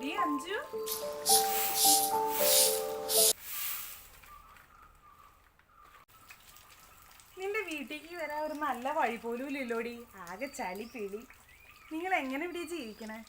ഈ അഞ്ചു നിന്റെ വീട്ടിലേക്ക് വരാൻ ഒരു നല്ല വഴി പോലും ഇല്ലല്ലോടി. ആകെ ചളി പിളി. നിങ്ങൾ എങ്ങനെ ഇവിടെ ജീവിക്കണേ?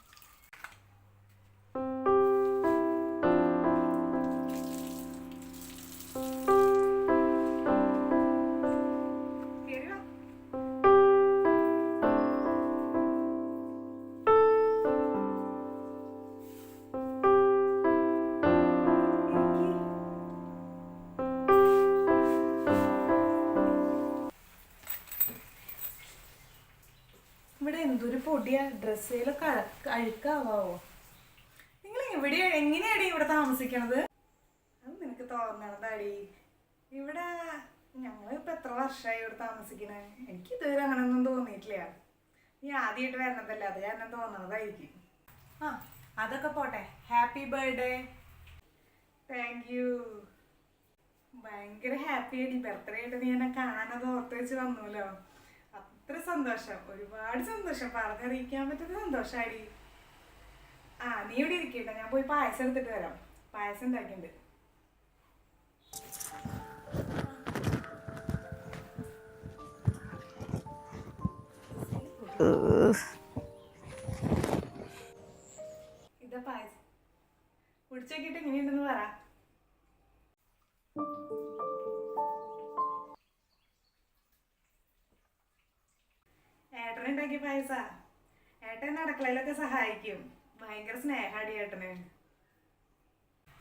ഇവിടെ എന്തൊരു പൊടിയാ. ഡ്രസ്സുകളൊക്കെ അഴുക്കാവോ? നിങ്ങൾ എങ്ങനെയാടി ഇവിടെ താമസിക്കണത്? അത് നിനക്ക് തോന്നണതാടി. ഇവിടെ ഞങ്ങളിപ്പോൾ എത്ര വർഷമായി ഇവിടെ താമസിക്കണേ? എനിക്ക് ഇതുവരെ അങ്ങനെയൊന്നും തോന്നിയിട്ടില്ല. നീ ആദ്യമായിട്ട് വരണതല്ലേ, അത് കാരണം തോന്നണതായിരിക്കും. ആ അതൊക്കെ പോട്ടെ. Happy birthday. Thank you. ഭയങ്കര ഹാപ്പി ആയി. ബർത്ത്ഡേ ആയിട്ട് നീ എന്നെ കാണാനത് ഓർത്ത് വെച്ച് വന്നൂലോ. അത്ര സന്തോഷം, ഒരുപാട് സന്തോഷം, പറഞ്ഞറിയിക്കാൻ പറ്റുന്ന സന്തോഷാടി. ആ നീ ഇവിടെ ഇരിക്കട്ടെ, ഞാൻ പോയി പായസം എടുത്തിട്ട് വരാം. പായസം ഉണ്ടാക്കിണ്ട്. ഇതാ പായസം, കുടിച്ചോക്കിട്ട് എങ്ങനെയുണ്ടെന്ന് പറ. ഏട്ടനുണ്ടാക്കിയ പായസ. ഏട്ടൻ അടുക്കളയിലൊക്കെ സഹായിക്കും. ഭയങ്കര സ്നേഹാടി ഏട്ടന്.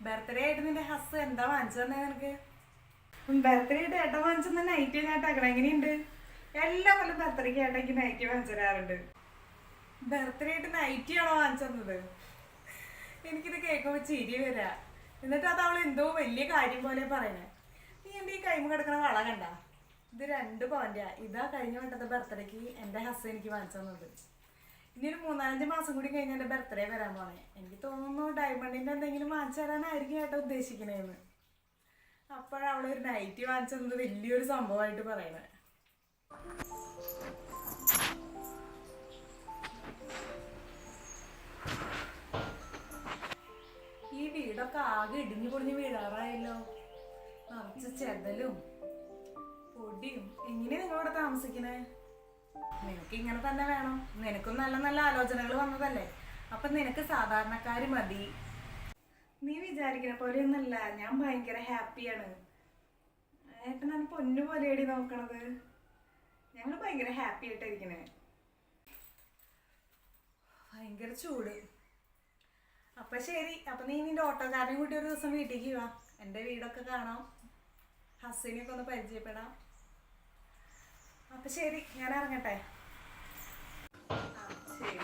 ബർത്ത്ഡേ ആയിട്ട് നിന്റെ ഹസ് എന്താ വാങ്ങിച്ചു തന്നെ നിനക്ക്? ബർത്ത്ഡേ ആയിട്ട് ഏട്ടൻ വാങ്ങിച്ചെന്ന നൈറ്റ് ഞാൻ ആക്കണം. എങ്ങനെയുണ്ട്? എല്ലാ കൊല്ലം ബർത്ത്ഡേക്ക് ഏട്ടയ്ക്ക് നൈറ്റ് വാങ്ങിച്ചു തരാറുണ്ട്. ബർത്ത്ഡേ ആയിട്ട് നൈറ്റി ആണോ വാങ്ങിച്ചു തന്നത്? എനിക്കിത് കേൾക്കുമ്പോൾ ചിരി വരാ. എന്നിട്ട് അത് അവൾ എന്തോ വലിയ കാര്യം പോലെ പറയണേ. നീ എൻ്റെ ഈ കൈമ കിടക്കണ വള കണ്ട? ഇത് 2 പവൻ്റെയാ. ഇതാ കഴിഞ്ഞ വട്ടത്തെ ബർത്ത്ഡേക്ക് എൻ്റെ ഹസ് എനിക്ക് വാങ്ങിച്ചു തന്നത്. ഇനി ഒരു 3-4 മാസം കൂടി കഴിഞ്ഞ് എൻ്റെ ബർത്ത്ഡേ വരാൻ പോണേ. എനിക്ക് തോന്നുന്നു ഡയമണ്ടിൻ്റെ എന്തെങ്കിലും വാങ്ങിച്ചു തരാനായിരിക്കും ഏട്ടൻ ഉദ്ദേശിക്കണേന്ന്. അപ്പോഴവളൊരു നൈറ്റി വാങ്ങിച്ചു തന്നത് വലിയൊരു സംഭവമായിട്ട് പറയണേ. ഈ വീടൊക്കെ ആകെ ഇടിഞ്ഞു പൊളിഞ്ഞ് വീഴാറായല്ലോ. നിറച്ച് ചെതലും പൊടിയും. എങ്ങനെയാ നിങ്ങളിവിടെ താമസിക്കണേ? നിനക്ക് ഇങ്ങനെ തന്നെ വേണം. നിനക്കും നല്ല നല്ല ആലോചനകൾ വന്നതല്ലേ. അപ്പൊ നിനക്ക് സാധാരണക്കാര് മതി. നീ വിചാരിക്കണ പോലെയൊന്നല്ല. ഞാൻ ഭയങ്കര ഹാപ്പിയാണ്. ഏട്ടനാണ് പൊന്നു പോലെയാടി നോക്കണത്. ഞങ്ങൾ ഭയങ്കര ഹാപ്പി ആയിട്ടിരിക്കണേ. ഭയങ്കര ചൂട്. അപ്പൊ ശരി. അപ്പൊ നീ നിന്റെ ഓട്ടോക്കാരനെ കൂട്ടി ഒരു ദിവസം വീട്ടിലേക്ക് വാ. എൻ്റെ വീടൊക്കെ കാണാം, ഹസ്സിനെയൊക്കെ ഒന്ന് പരിചയപ്പെടാം. അപ്പൊ ശരി, ഞാൻ ഇറങ്ങട്ടെ. ശരി.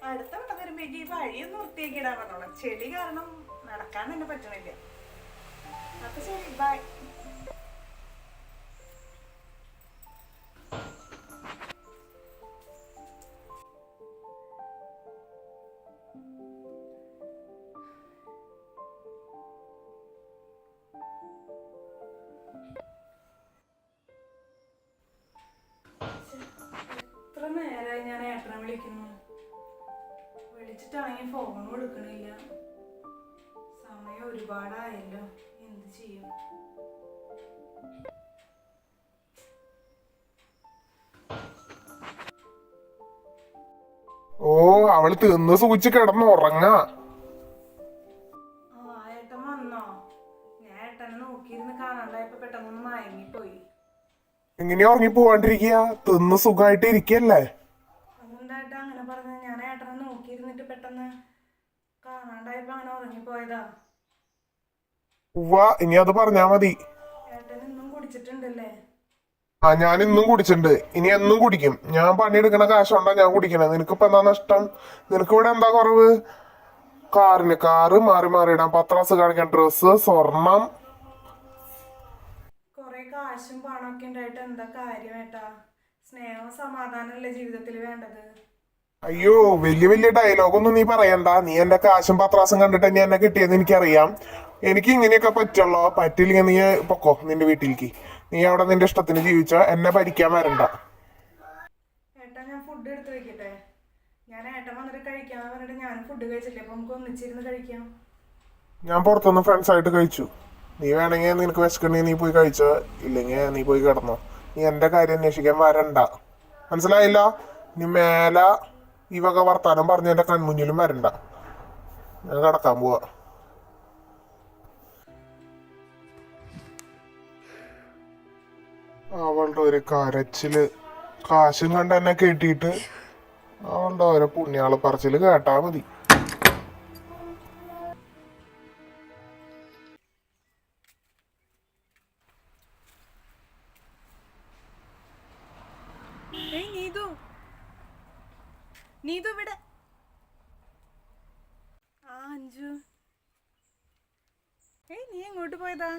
അടുത്ത വട്ടം വരുമ്പോഴേക്ക് ഈ വഴിയൊന്നും വൃത്തിയാക്കി ഇടാൻ പറഞ്ഞോളാം. ചെളി കാരണം നടക്കാൻ തന്നെ പറ്റണില്ല. അപ്പൊ ശരി, ബൈ. എത്ര നേരമായി ഞാൻ ഏട്ടനെ വിളിക്കുന്നു. വിളിച്ചിട്ടാണെങ്കിൽ ഫോൺ കൊടുക്കണില്ല. സമയം ഒരുപാടായല്ലോ. എന്ത് ചെയ്യും? ഓ അവള് തിന്ന് സൂചിച്ച് കിടന്ന് ഉറങ്ങാ. ആ ഏട്ടൻ വന്നോ? ഞാൻ ഏട്ടനെ നോക്കിയിരുന്ന് കാണാണ്ടായപ്പോ പെട്ടെന്നൊന്ന് മയങ്ങിപ്പോയി. എങ്ങനെയാ ഉറങ്ങി പോവാണ്ടിരിക്കുക? തിന്ന് സുഖമായിട്ട് ഇരിക്കല്ലേ? അതുകൊണ്ടായിട്ടാ അങ്ങനെ പറഞ്ഞ. ഞാൻ ഏട്ടനെ നോക്കിയിരുന്നിട്ട് പെട്ടെന്ന് കാണാണ്ടായപ്പോ അങ്ങനെ ഉറങ്ങിപ്പോയതാ. ഉവ്വ, ഇനി അത് പറഞ്ഞാ മതി. ഏട്ടൻ ഇന്നും കുടിച്ചിട്ടുണ്ടല്ലേ? ആ ഞാൻ ഇന്നും കുടിച്ചിട്ടുണ്ട്, ഇനി എന്നും കുടിക്കും. ഞാൻ പണിയെടുക്കണ കാശുകൊണ്ടാ ഞാൻ കുടിക്കണേ. നിനക്കിപ്പോ എന്താ നഷ്ടം? നിനക്ക് ഇവിടെ എന്താ കുറവ്? കാറ് മാറി മാറി ഇടാം, പത്രാസ് കാണിക്കാൻ ഡ്രസ്സ്, സ്വർണം. കൊറേ കാശും പണമൊക്കെ ഉണ്ടായിട്ട് എന്താ കാര്യം ഏട്ടാ? സ്നേഹവും സമാധാനമല്ലേ ജീവിതത്തിൽ വേണ്ടത്. അയ്യോ, വലിയ വലിയ ഡയലോഗൊന്നും നീ പറയണ്ട. നീ എന്റെ കാശും പത്രാസും കണ്ടിട്ട് നീ എന്നെ കിട്ടിയെന്ന് എനിക്കറിയാം. എനിക്ക് ഇങ്ങനെയൊക്കെ പറ്റുള്ളൂ. പറ്റില്ലെങ്കിൽ നീ പൊക്കോ നിന്റെ വീട്ടിലേക്ക്. നീ അവിടെ നിന്റെ ഇഷ്ടത്തിന് ജീവിച്ച എന്നെ ഭരിക്കാൻ വരണ്ട. ഏട്ടാ ഞാൻ ഫുഡ് എടുത്ത് വെക്കട്ടെ? ഞാൻ ഏട്ടൻ വന്നിട്ട് കഴിക്കാന്ന് പറഞ്ഞിട്ട് ഞാനും ഫുഡ് കഴിച്ചില്ലേ, അപ്പൊ നമുക്ക് ഒന്നിച്ചിരുന്ന് കഴിക്കാം. ഞാൻ പുറത്തുനിന്ന് ഫ്രണ്ട്സ് ആയിട്ട് കഴിച്ചു. നീ വേണമെങ്കിൽ നിനക്ക് വിശക്കണമെങ്കിൽ നീ പോയി കഴിച്ചോ, ഇല്ലെങ്കിൽ നീ പോയി കിടന്നോ. നീ എൻ്റെ കാര്യം അന്വേഷിക്കാൻ വരണ്ട, മനസ്സിലായില്ല? നീ മേലെ ഈ വക വർത്താനം പറഞ്ഞ് എൻ്റെ കൺമുന്നിലും വരണ്ട. ഞാൻ കിടക്കാൻ പോവാ. അവളുടെ ഒരു കരച്ചില്, കാശും കണ്ട് എന്നെ കേട്ടിട്ട് അവളുടെ ഓരോ പുണ്യാള് പറച്ചില് കേട്ടാ മതി. ഏയ് നീതു, നീതു ഇവിടെ. ആ അഞ്ജു, ഏയ് നീ എങ്ങോട്ട് പോയതാ?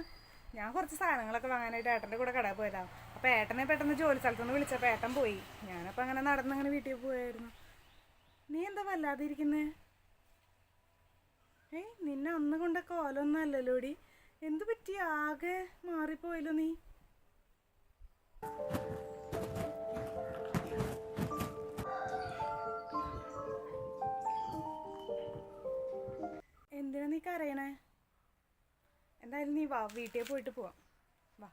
ഞാൻ കുറച്ച് സാധനങ്ങളൊക്കെ വാങ്ങാനായിട്ട് ഏട്ടൻ്റെ കൂടെ കടയിൽ പോയതാ. അപ്പോൾ ഏട്ടനെ പെട്ടെന്ന് ജോലി സ്ഥലത്തുനിന്ന് വിളിച്ചപ്പോൾ ഏട്ടൻ പോയി. ഞാനപ്പോൾ അങ്ങനെ നടന്നങ്ങനെ വീട്ടിൽ പോയായിരുന്നു. നീ എന്താ വല്ലാതെ ഇരിക്കുന്നേ? ഏയ് നിന്നെ അന്ന് കൊണ്ട കോലൊന്നും അല്ലല്ലോടി. എന്തു പറ്റി? ആകെ മാറിപ്പോയല്ലോ നീ. എന്തിനാ നീ കരയണേ? എന്തായാലും നീ വാ, വീട്ടിൽ പോയിട്ട് പോവാം. വാ,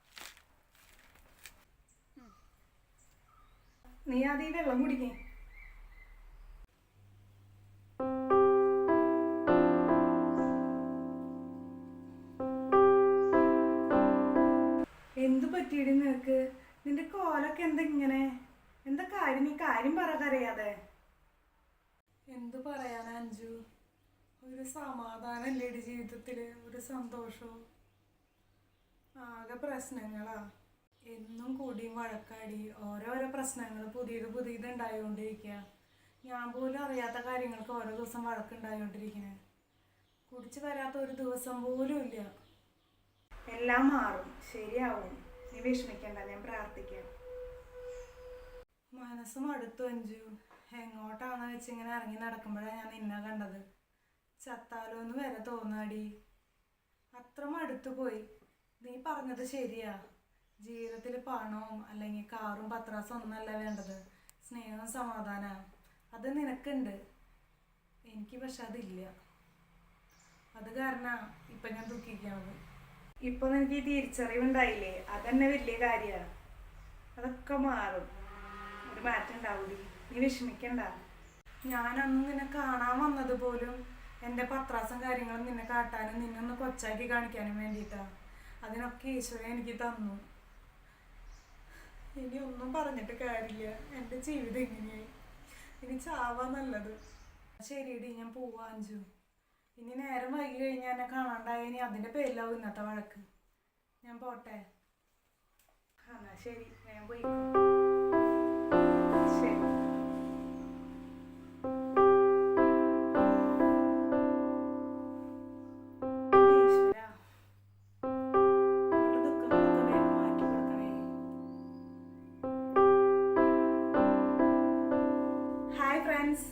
നീ ആദ്യം ഈ വെള്ളം കുടിക്കേ. എന്തു പറ്റിയിടി നിനക്ക്? നിന്റെ കോലൊക്കെ എന്താ ഇങ്ങനെ? എന്താ കാര്യം? നീ കാര്യം പറ കരയാതെ. എന്തു പറയാനാ അഞ്ജു? ഒരു സമാധാനല്ലേടി ജീവിതത്തില്, ഒരു സന്തോഷവും. ആകെ പ്രശ്നങ്ങളാ. എന്നും കൂടിയും വഴക്കാടി, ഓരോരോ പ്രശ്നങ്ങൾ പുതിയത് ഉണ്ടായിക്കൊണ്ടിരിക്കുക. ഞാൻ പോലും അറിയാത്ത കാര്യങ്ങൾക്ക് ഓരോ ദിവസം വഴക്കുണ്ടായിക്കൊണ്ടിരിക്കണേ. കുടിച്ചു വരാത്ത ഒരു ദിവസം പോലും ഇല്ല. എല്ലാം മാറും, ശരിയാവും. നീ വിഷമിക്കണ്ട, ഞാൻ പ്രാർത്ഥിക്കാം. മനസ്സും അടുത്തു അഞ്ജു. എങ്ങോട്ടാണെന്ന് വെച്ച് ഇങ്ങനെ ഇറങ്ങി നടക്കുമ്പോഴാണ് ഞാൻ നിന്നെ കണ്ടത്. ചത്താലോ എന്ന് വരെ തോന്നാടി. അത്ര മടുത്തു പോയി. നീ പറഞ്ഞത് ശരിയാ. ജീവിതത്തിൽ പണവും അല്ലെങ്കിൽ കാറും പത്രാസും ഒന്നല്ല വേണ്ടത്, സ്നേഹവും സമാധാനവും. അത് നിനക്കുണ്ട്, എനിക്ക് പക്ഷെ അതില്ല. അത് കാരണം ഇപ്പം ഞാൻ ദുഃഖിക്കണത്. ഇപ്പം എനിക്ക് ഈ തിരിച്ചറിവുണ്ടായില്ലേ, അതന്നെ വലിയ കാര്യമാണ്. അതൊക്കെ മാറും, ഒരു മാറ്റം ഉണ്ടാവൂടി. നീ വിഷമിക്കണ്ട. ഞാനന്ന് നിന്നെ കാണാൻ വന്നത് പോലും എൻ്റെ പത്രാസും കാര്യങ്ങളും നിന്നെ കാട്ടാനും നിന്നൊന്ന് കൊച്ചാക്കി കാണിക്കാനും വേണ്ടിയിട്ടാണ്. അതിനൊക്കെ ഈശ്വരൻ എനിക്ക് തന്നു. ഇനി ഒന്നും പറഞ്ഞിട്ട് കാര്യമില്ല. എൻ്റെ ജീവിതം എങ്ങനെയായി? ഇനി ചാവാ നല്ലത്. ശരിയടി, ഞാൻ പോവാ അഞ്ജു. ഇനി നേരം വൈകി കഴിഞ്ഞാൽ എന്നെ കാണാണ്ടായ ഇനി അതിൻ്റെ പേരിലാവും ഇന്നത്തെ വഴക്ക്. ഞാൻ പോട്ടെ. എന്നാ ശരി, ഞാൻ പോയിക്കോ. ശരി. Hi friends.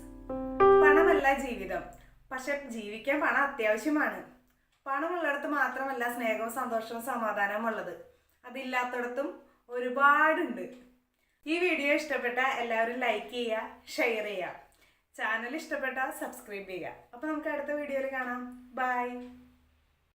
പണമല്ല ജീവിതം, പക്ഷെ ജീവിക്കാൻ പണം അത്യാവശ്യമാണ്. പണമുള്ളിടത്ത് മാത്രമല്ല സ്നേഹവും സന്തോഷവും സമാധാനവും ഉള്ളത്, അതില്ലാത്തടത്തും ഒരുപാടുണ്ട്. ഈ വീഡിയോ ഇഷ്ടപ്പെട്ട എല്ലാവരും ലൈക്ക് ചെയ്യുക, ഷെയർ ചെയ്യുക. ചാനൽ ഇഷ്ടപ്പെട്ട സബ്സ്ക്രൈബ് ചെയ്യുക. അപ്പോൾ നമുക്ക് അടുത്ത വീഡിയോയിൽ കാണാം. ബൈ.